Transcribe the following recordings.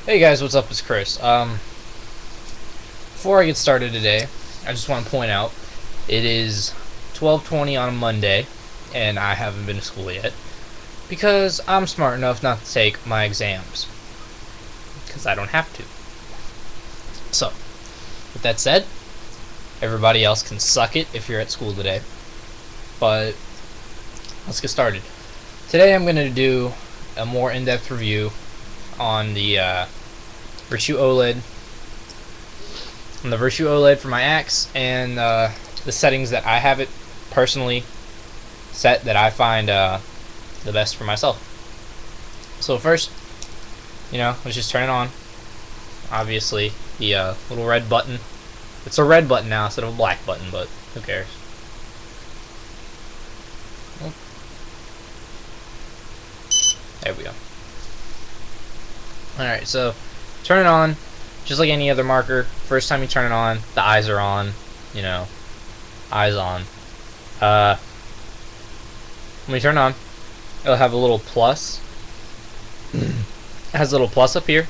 Hey guys, what's up? It's Chris. Before I get started today, I just want to point out it is 12:20 on a Monday, and I haven't been to school yet because I'm smart enough not to take my exams because I don't have to. So, with that said, everybody else can suck it if you're at school today. But let's get started. Today I'm going to do a more in-depth review on the Virtue OLED, for my axe, and the settings that I have it personally set that I find the best for myself. So first, let's just turn it on. Obviously, the little red button. It's a red button now instead of a black button, but who cares? Oh. There we go. Alright, so turn it on just like any other marker. First time you turn it on, the eyes are on, eyes on. When you turn it on, it'll have a little plus. It has a little plus up here.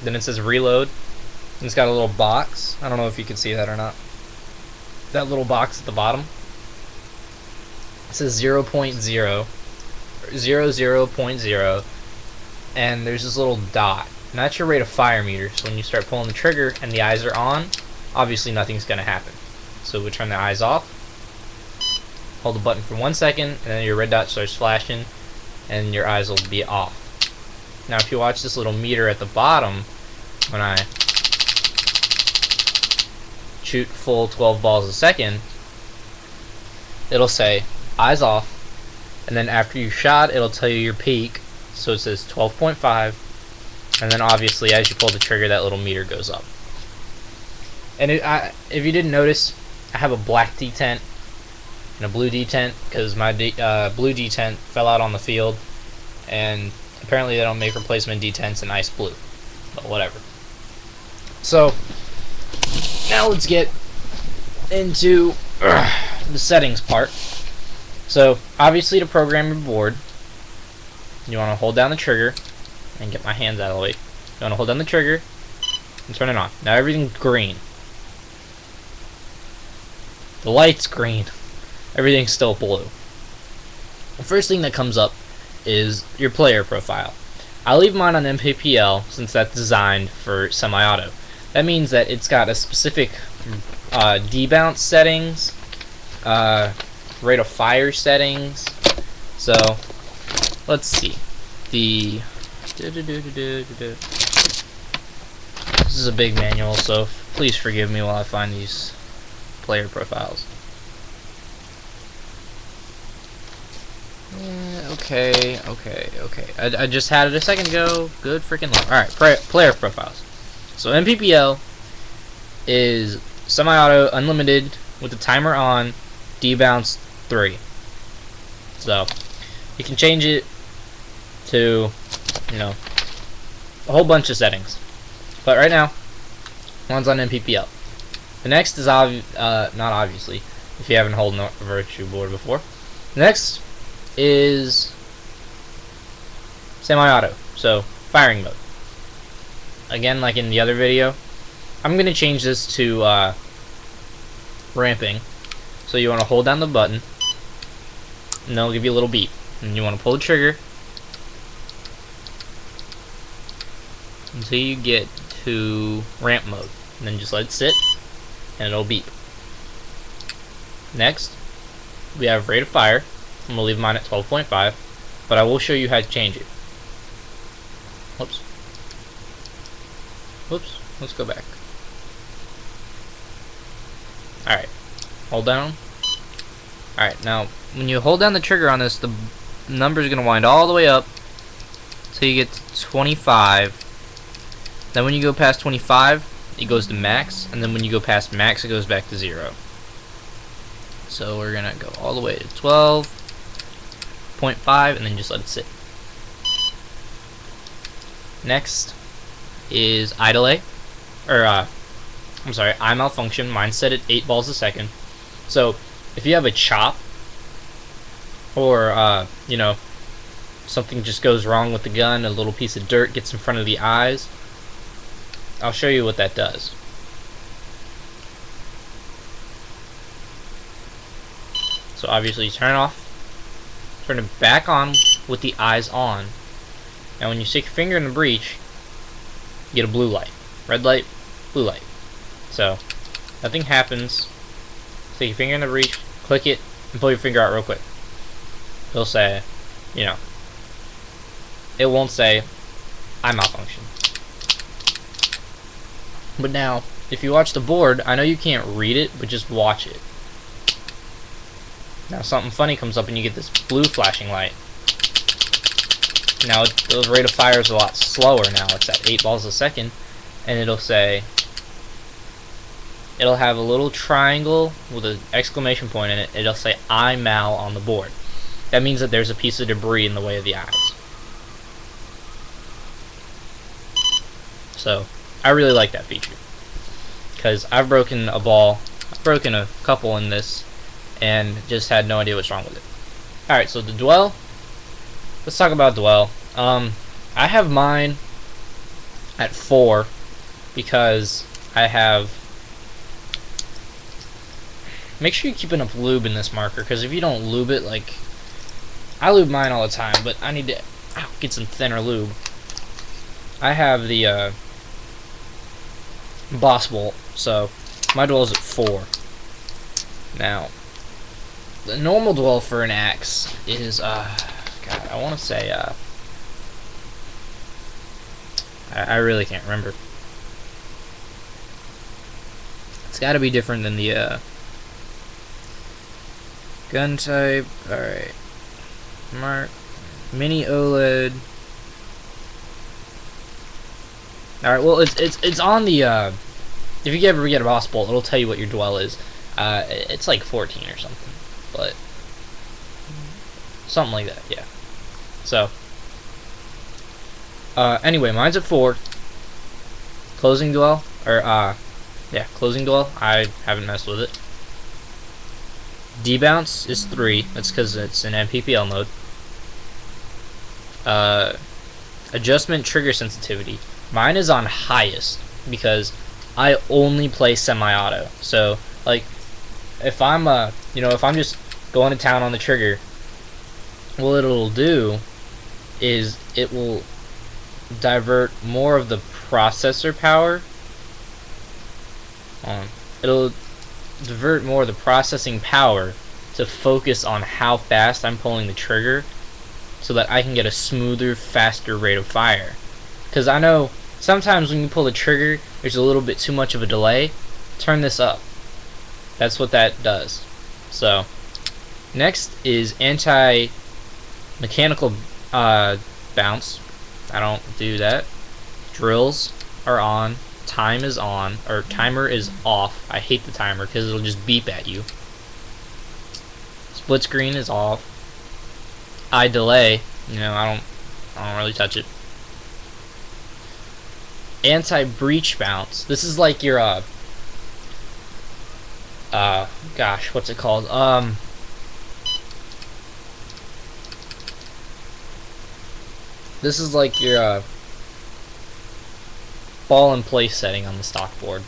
Then it says reload. And it's got a little box. I don't know if you can see that or not. That little box at the bottom. It says 0.0, 00.0, and there's this little dot. And that's your rate of fire meter. So when you start pulling the trigger and the eyes are on, obviously nothing's going to happen. So we turn the eyes off, hold the button for 1 second, and then your red dot starts flashing, and your eyes will be off. Now if you watch this little meter at the bottom, when I shoot full 12 balls a second, it'll say eyes off, and then after you shot, it'll tell you your peak. So it says 12.5, and then obviously as you pull the trigger, that little meter goes up. And if you didn't notice, I have a black detent and a blue detent because my blue detent fell out on the field, and apparently they don't make replacement detents in ice blue, but whatever. So now let's get into the settings part. So obviously to program your board, you want to hold down the trigger and get my hands out of the way. You want to hold down the trigger and turn it on. Now everything's green. The light's green. Everything's still blue. The first thing that comes up is your player profile. I leave mine on MPPL since that's designed for semi-auto. That means that it's got a specific debounce settings, rate of fire settings. So let's see. This is a big manual, so please forgive me while I find these player profiles. Okay. I just had it a second ago. Good freaking luck. Alright, player profiles. So MPPL is semi-auto, unlimited, with the timer on, debounce 3. So you can change it to, a whole bunch of settings. But right now, one's on MPPL. The next is not obviously, if you haven't held a Virtue board before. The next is semi-auto, so firing mode. Again, like in the other video, I'm going to change this to ramping. So you want to hold down the button, and they'll give you a little beep. And you want to pull the trigger until you get to ramp mode, and then just let it sit, and it'll beep. Next, we have rate of fire. I'm going to leave mine at 12.5, but I will show you how to change it. Whoops, let's go back. Alright, hold down. Alright, now when you hold down the trigger on this, the number is going to wind all the way up until you get to 25. Then when you go past 25, it goes to max, and then when you go past max, it goes back to 0. So we're going to go all the way to 12.5, and then just let it sit. Next is eye delay, or I'm sorry, eye malfunction. Mine's set at 8 balls a second. So if you have a chop, or something just goes wrong with the gun, a little piece of dirt gets in front of the eyes, I'll show you what that does. So obviously you turn it off, turn it back on with the eyes on. Now when you stick your finger in the breech, you get a blue light. Red light, blue light. So nothing happens. Stick your finger in the breech, click it, and pull your finger out real quick. It'll say, you know, it won't say, I malfunction. But now, if you watch the board, I know you can't read it, but just watch it. Now something funny comes up and you get this blue flashing light. Now the rate of fire is a lot slower now. It's at 8 balls a second, and it'll say, it'll have a little triangle with an exclamation point in it. It'll say I mal on the board. That means that there's a piece of debris in the way of the eyes. So I really like that feature, because I've broken a ball, I've broken a couple in this, and just had no idea what's wrong with it. Alright, so the dwell. Let's talk about dwell. I have mine at 4 because I have. Make sure you keep enough lube in this marker, because if you don't lube it, like I lube mine all the time, but I need to get some thinner lube. I have the boss bolt, so my dwell is at 4. Now, the normal dwell for an axe is God, I want to say I really can't remember. It's got to be different than the gun type. All right, mark mini OLED. All right, well it's on the if you ever get a boss bolt, it'll tell you what your dwell is. It's like 14 or something, but something like that, yeah. So anyway, mine's at 4. Closing dwell, or yeah, closing dwell. I haven't messed with it. Debounce is 3. That's because it's in MPPL mode. Adjustment trigger sensitivity. Mine is on highest because I only play semi-auto. So like, if I'm if I'm just going to town on the trigger, what it'll do is it will divert more of the processor power. It'll divert more of the processing power to focus on how fast I'm pulling the trigger, so that I can get a smoother, faster rate of fire. Because I know sometimes when you pull the trigger, there's a little bit too much of a delay. Turn this up. That's what that does. So next is anti-mechanical bounce. I don't do that. Drills are on. Time is on, or timer is off. I hate the timer because it'll just beep at you. Split screen is off. Eye delay, I don't really touch it. Anti-breach bounce. This is like your gosh, what's it called? This is like your ball in place setting on the stock board.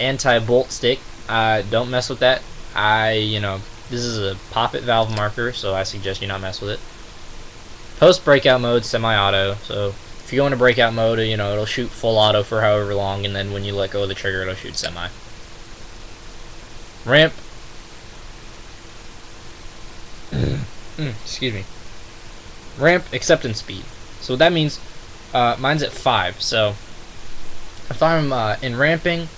Anti-bolt stick. Don't mess with that. This is a poppet valve marker, so I suggest you not mess with it. Post breakout mode, semi-auto. So if you go into breakout mode, it'll shoot full auto for however long, and then when you let go of the trigger, it'll shoot semi. Ramp. Excuse me. Ramp acceptance speed. So what that means, mine's at 5. So if I'm in ramping,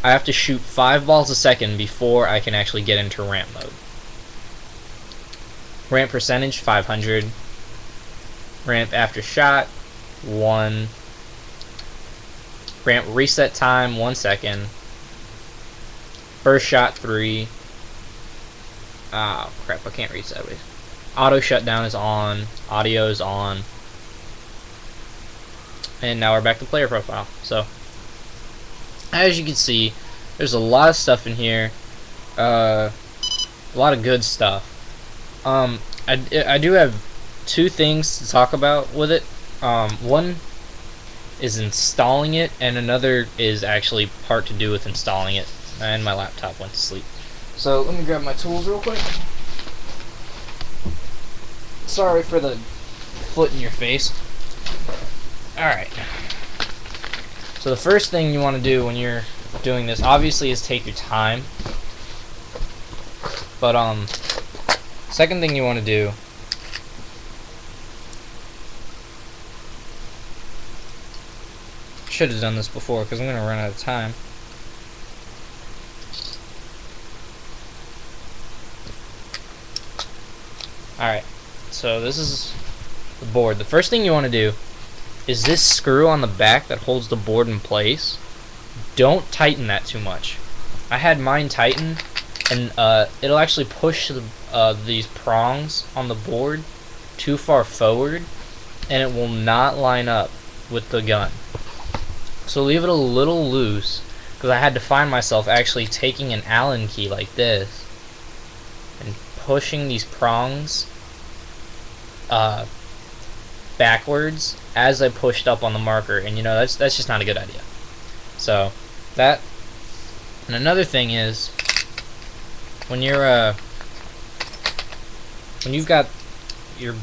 I have to shoot 5 balls a second before I can actually get into ramp mode. Ramp percentage 500. Ramp after shot 1. Ramp reset time 1 second. First shot 3. Ah, crap! I can't read sideways. Auto shutdown is on. Audio is on. And now we're back to player profile. So as you can see, there's a lot of stuff in here. A lot of good stuff. I do have 2 things to talk about with it. One is installing it, and another is actually part to do with installing it. And my laptop went to sleep. So let me grab my tools real quick. Sorry for the foot in your face. Alright. So the first thing you want to do when you're doing this, obviously, is take your time. But second thing you want to do should have done this before because I'm going to run out of time. Alright, so this is the board. The first thing you want to do is this screw on the back that holds the board in place. Don't tighten that too much. I had mine tightened, and it'll actually push these prongs on the board too far forward, and it will not line up with the gun. So leave it a little loose, because I had to find myself actually taking an Allen key like this and pushing these prongs backwards as I pushed up on the marker, and you know, that's just not a good idea. So that, and another thing is when you're when you've got your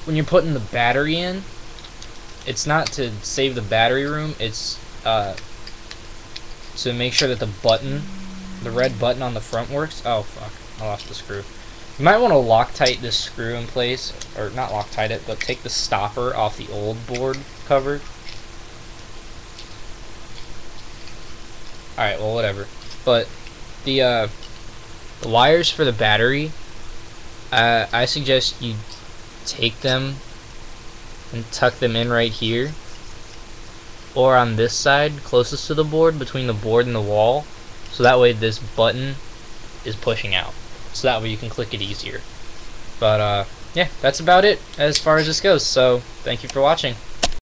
when you're putting the battery in, it's not to save the battery room, it's to make sure that the red button on the front works. Oh fuck, I lost the screw. You might want to Loctite this screw in place, or not Loctite it, but take the stopper off the old board cover. Alright, well, whatever. But the wires for the battery, I suggest you take them and tuck them in right here, or on this side closest to the board, between the board and the wall, so that way this button is pushing out, so that way you can click it easier. But yeah, that's about it as far as this goes, so thank you for watching.